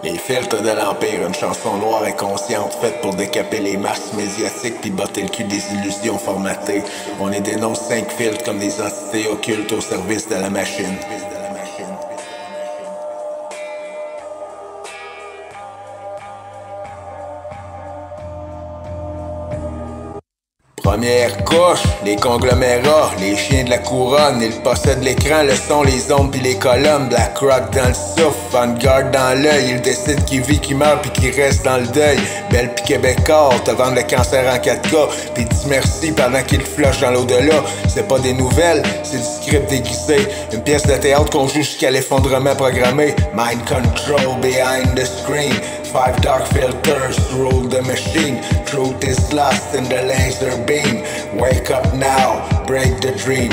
Les filtres de l'Empire, une chanson noire et consciente faite pour décaper les masses médiatiques puis botter le cul des illusions formatées. On les dénonce 5 filtres comme des entités occultes au service de la machine. Première couche, les conglomérats, les chiens de la couronne, ils possèdent l'écran, le son, les ondes pis les colonnes. Black Rock dans le souffle, Vanguard dans l'œil, ils décident qui vit, qui meurt pis qui reste dans le deuil. Belle pis québécois, te vendent le cancer en 4K, pis dis merci pendant qu'ils flushent dans l'au-delà. C'est pas des nouvelles, c'est du script déguisé, une pièce de théâtre qu'on joue jusqu'à l'effondrement programmé. Mind control behind the screen, 5 dark filters rule the machine. Truth is lost in the laser beam. Wake up now, break the dream.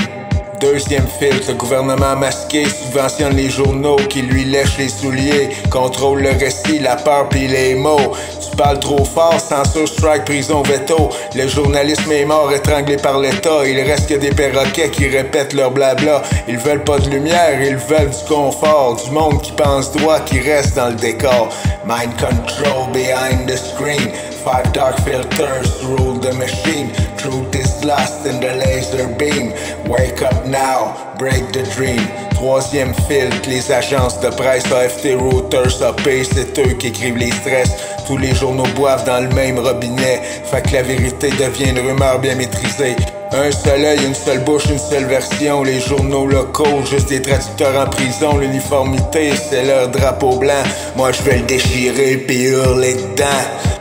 Deuxième filtre, le gouvernement masqué subventionne les journaux qui lui lèchent les souliers, contrôle le récit, la peur pis les mots. Tu parles trop fort, censure, strike, prison, veto. Le journalisme est mort, étranglé par l'État. Il reste que des perroquets qui répètent leur blabla. Ils veulent pas de lumière, ils veulent du confort. Du monde qui pense droit, qui reste dans le décor. Mind control behind the screen. 5 dark filters rule the machine. Truth is lost in the laser beam. Wake up now, break the dream. Troisième filtre, les agences de presse, AFT, Reuters, AP, c'est eux qui écrivent les stress. Tous les journaux boivent dans le même robinet. Fait que la vérité devient une rumeur bien maîtrisée. Un seul œil, une seule bouche, une seule version. Les journaux locaux, juste des traducteurs en prison. L'uniformité, c'est leur drapeau blanc. Moi je vais le déchirer puis hurler dedans.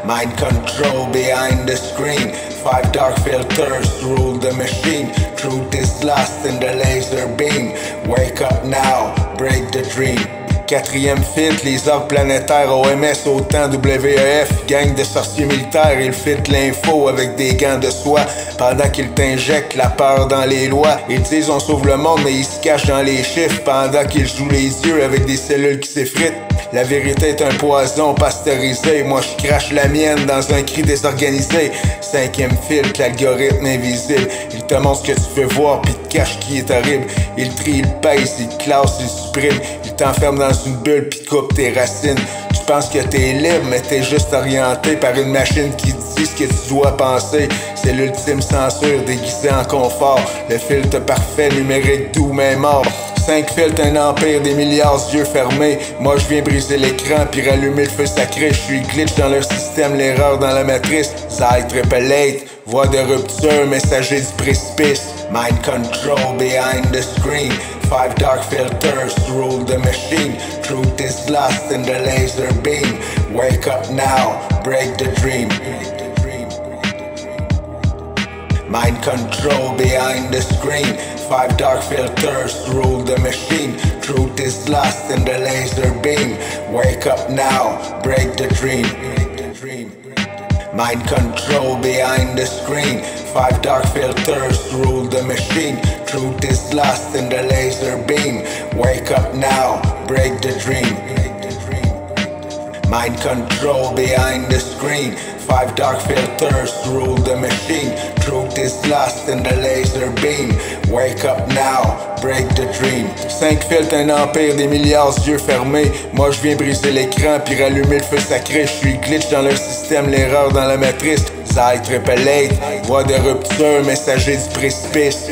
Mind control behind the screen. 5 dark filters rule the machine. Truth is lost in the laser beam. Wake up now, break the dream. Quatrième filtre, les ordres planétaires, OMS, OTAN, WEF, gang de sorciers militaires, ils filtrent l'info avec des gants de soie pendant qu'ils t'injectent la peur dans les lois. Ils disent on sauve le monde, mais ils se cachent dans les chiffres pendant qu'ils jouent les yeux avec des cellules qui s'effritent. La vérité est un poison pasteurisé, moi je crache la mienne dans un cri désorganisé. Cinquième filtre, l'algorithme invisible, il te montre ce que tu veux voir puis te cache qui est horrible. Il trie, il pèse, il classe, il supprime, il t'enferme dans une bulle pis coupe tes racines. Tu penses que t'es libre mais t'es juste orienté par une machine qui te dit ce que tu dois penser. C'est l'ultime censure déguisée en confort, le filtre parfait numérique doux mais mort. 5 filtres, un empire, des milliards yeux fermés. Moi je viens briser l'écran puis rallumer le feu sacré. Je suis glitch dans leur système, l'erreur dans la matrice. Zai triple 8, voix de rupture, messager du précipice. Mind control behind the screen. 5 dark filters rule the machine. Truth is lost in the laser beam. Wake up now, break the dream. Mind control behind the screen. 5 dark filters rule the machine. Truth is lost in the laser beam. Wake up now, break the dream. Mind control behind the screen. 5 dark filters rule the machine. Truth is lost in the laser beam. Wake up now, break the dream. Mind control behind the screen. 5 dark filters rule the machine. Truth is lost in the laser beam. Wake up now, break the dream. 5 filtres, un empire, des milliards yeux fermés. Moi je viens briser l'écran puis rallumer le feu sacré. Je suis glitch dans leur système, l'erreur dans la matrice. Zai triple 8, voix de rupture, messager du précipice.